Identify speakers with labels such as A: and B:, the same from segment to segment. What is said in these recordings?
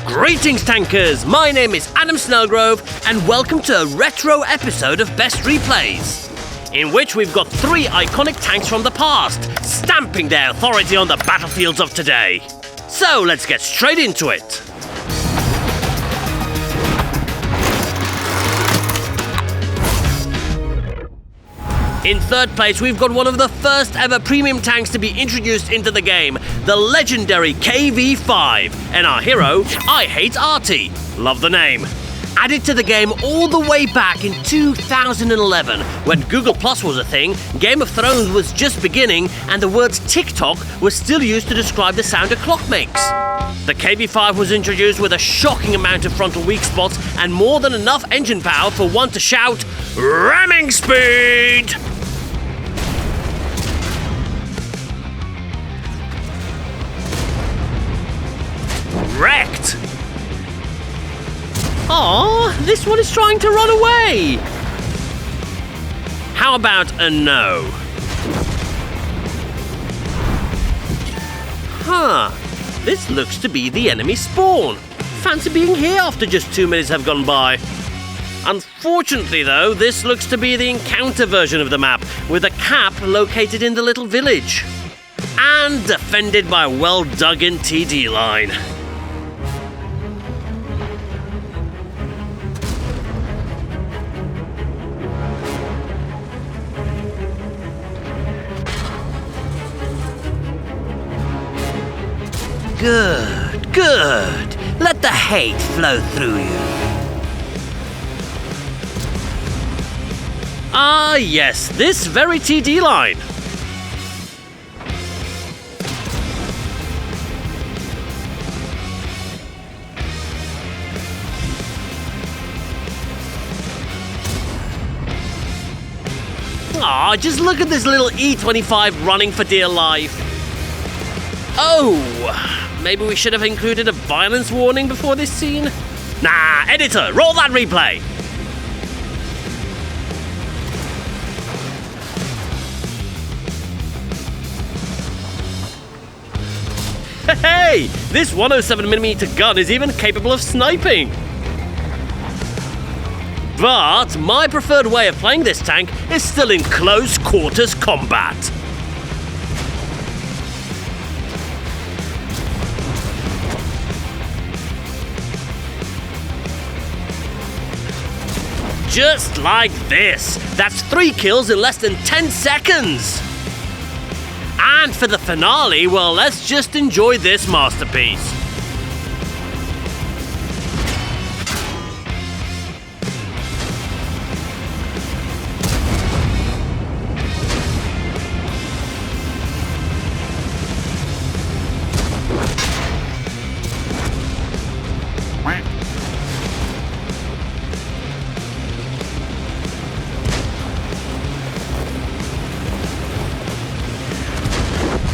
A: Greetings tankers, my name is Adam Snellgrove and welcome to a retro episode of Best Replays, in which we've got 3 iconic tanks from the past, stamping their authority on the battlefields of today. So let's get straight into it. In third place, we've got one of the first ever premium tanks to be introduced into the game, the legendary KV-5, and our hero, I Hate Arty. Love the name. Added to the game all the way back in 2011, when Google Plus was a thing, Game of Thrones was just beginning, and the words TikTok was still used to describe the sound a clock makes. The KV-5 was introduced with a shocking amount of frontal weak spots and more than enough engine power for one to shout, "Ramming speed!" Wrecked! Aww, this one is trying to run away! How about a no? Huh, this looks to be the enemy spawn. Fancy being here after just 2 minutes have gone by. Unfortunately though, this looks to be the encounter version of the map, with a cap located in the little village. And defended by a well-dug-in TD line. Good, good. Let the hate flow through you. Ah, yes, this very TD line. Ah, just look at this little E25 running for dear life. Oh, maybe we should have included a violence warning before this scene? Nah, editor, roll that replay! Hey, this 107mm gun is even capable of sniping! But my preferred way of playing this tank is still in close quarters combat. Just like this. That's 3 kills in less than 10 seconds. And for the finale, well, let's just enjoy this masterpiece.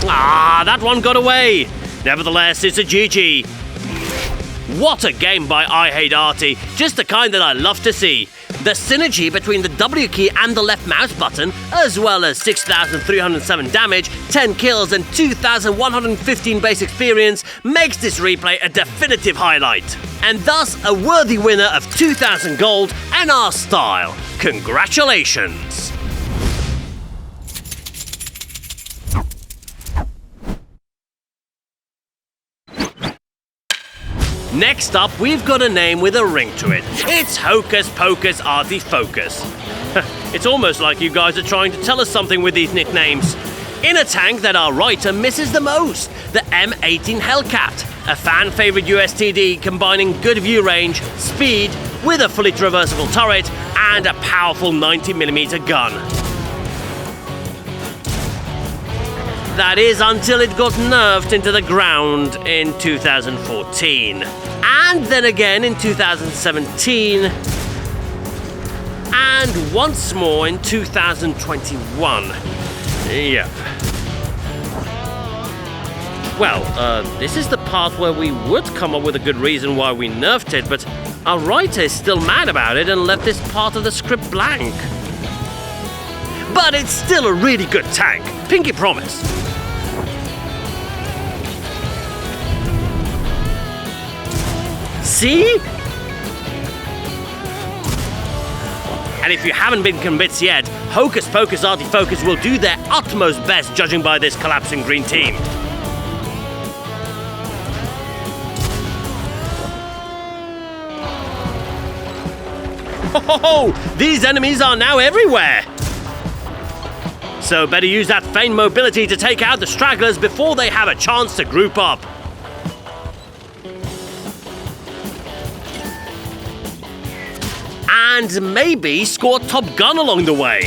A: Ah, that one got away. Nevertheless, it's a GG. What a game by I Hate Arty. Just the kind that I love to see. The synergy between the W key and the left mouse button, as well as 6,307 damage, 10 kills and 2,115 base experience, makes this replay a definitive highlight. And thus a worthy winner of 2,000 gold and our style. Congratulations! Next up, we've got a name with a ring to it. It's Hocus Pocus Arty Focus. It's almost like you guys are trying to tell us something with these nicknames. In a tank that our writer misses the most, the M18 Hellcat, a fan-favorite USTD combining good view range, speed, with a fully traversable turret, and a powerful 90mm gun. That is until it got nerfed into the ground in 2014. And then again in 2017. And once more in 2021. Yep. Well, this is the part where we would come up with a good reason why we nerfed it, but our writer is still mad about it and left this part of the script blank. But it's still a really good tank, pinky promise. See? And if you haven't been convinced yet, Hocus Pocus Arty Focus will do their utmost best judging by this collapsing green team. Oh, these enemies are now everywhere! So better use that feigned mobility to take out the stragglers before they have a chance to group up. And maybe score Top Gun along the way.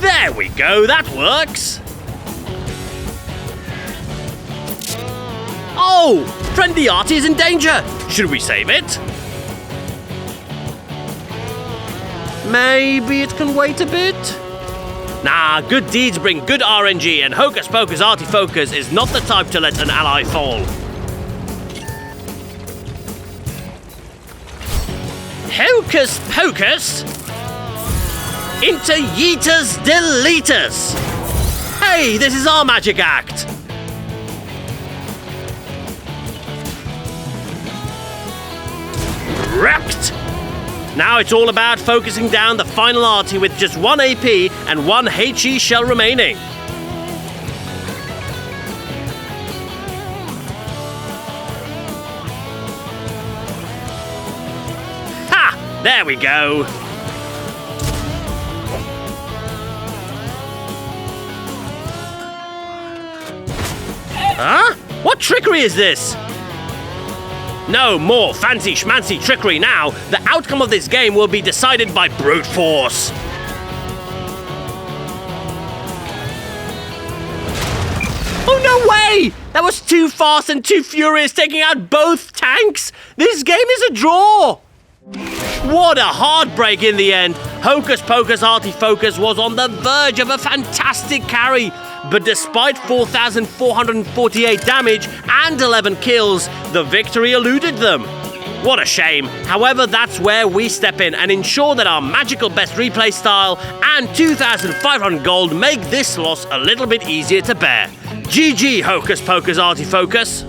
A: There we go, that works. Oh, friendly Arty is in danger. Should we save it? Maybe it can wait a bit? Nah, good deeds bring good RNG, and Hocus Pocus Arty Focus is not the type to let an ally fall. Hocus Pocus into Yeeters Deleters. Hey, this is our magic act. Wrecked. Now it's all about focusing down the final Arty with just 1 AP and 1 HE shell remaining. Ha! There we go. Huh? What trickery is this? No more fancy schmancy trickery now. The outcome of this game will be decided by brute force. Oh, no way! That was too fast and too furious, taking out both tanks. This game is a draw. What a heartbreak in the end. Hocus Pocus Arty Focus was on the verge of a fantastic carry. But despite 4,448 damage and 11 kills, the victory eluded them. What a shame. However, that's where we step in and ensure that our magical best replay style and 2,500 gold make this loss a little bit easier to bear. GG, Hocus Pocus Arty Focus.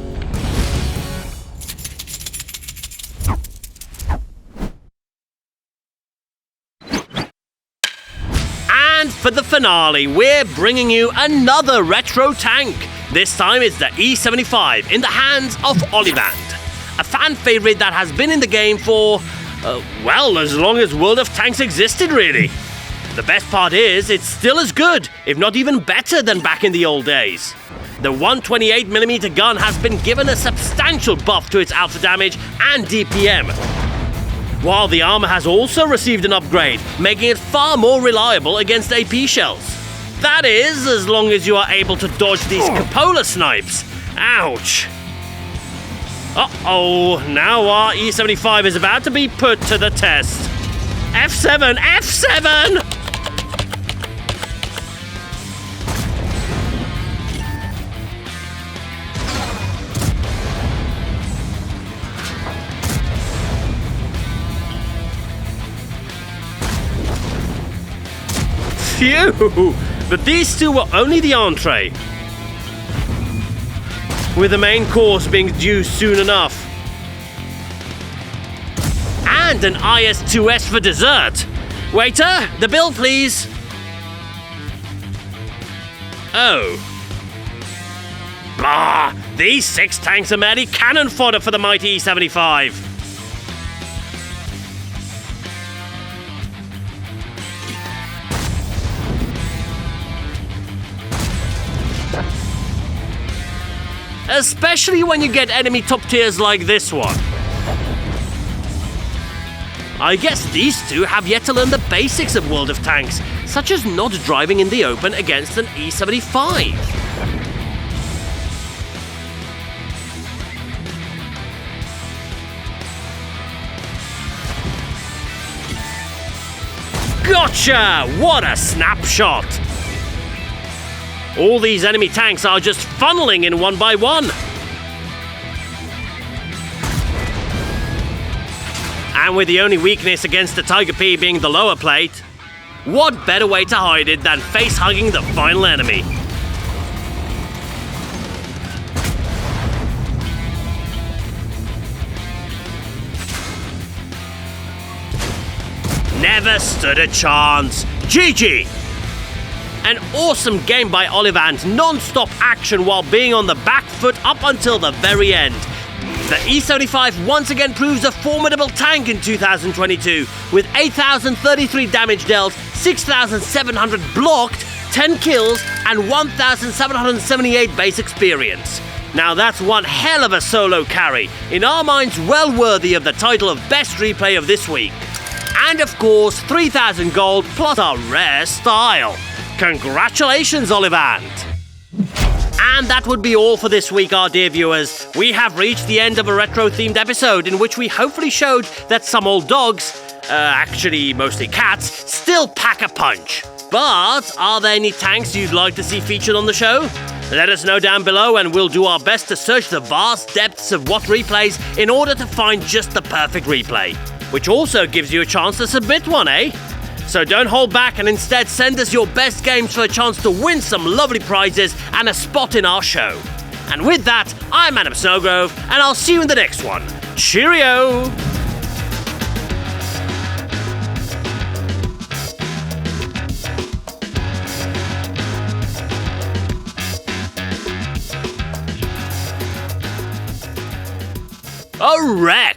A: And for the finale, we're bringing you another retro tank. This time it's the E75 in the hands of Ollivand, a fan favorite that has been in the game for, well, as long as World of Tanks existed, really. The best part is, it's still as good, if not even better than back in the old days. The 128mm gun has been given a substantial buff to its alpha damage and DPM, while the armor has also received an upgrade, making it far more reliable against AP shells. That is, as long as you are able to dodge these cupola snipes. Ouch. Uh-oh, now our E75 is about to be put to the test. F7, F7! Phew! But these two were only the entree, with the main course being due soon enough. And an IS-2S for dessert. Waiter, the bill please. Oh. Bah! These 6 tanks are merely cannon fodder for the mighty E75. Especially when you get enemy top tiers like this one. I guess these two have yet to learn the basics of World of Tanks, such as not driving in the open against an E75. Gotcha! What a snapshot! All these enemy tanks are just funneling in one by one. And with the only weakness against the Tiger P being the lower plate, what better way to hide it than face-hugging the final enemy? never stood a chance. GG! An awesome game by Olivant, non-stop action while being on the back foot up until the very end. The E75 once again proves a formidable tank in 2022, with 8,033 damage dealt, 6,700 blocked, 10 kills, and 1,778 base experience. Now that's one hell of a solo carry, in our minds well worthy of the title of Best Replay of this week. And of course, 3,000 gold plus a rare style. Congratulations, Olivant! And that would be all for this week, our dear viewers. We have reached the end of a retro-themed episode in which we hopefully showed that some old dogs, actually mostly cats, still pack a punch. But are there any tanks you'd like to see featured on the show? Let us know down below and we'll do our best to search the vast depths of what replays in order to find just the perfect replay. Which also gives you a chance to submit one, eh? So don't hold back and instead send us your best games for a chance to win some lovely prizes and a spot in our show. And with that, I'm Adam Snowgrove, and I'll see you in the next one. Cheerio! Alright!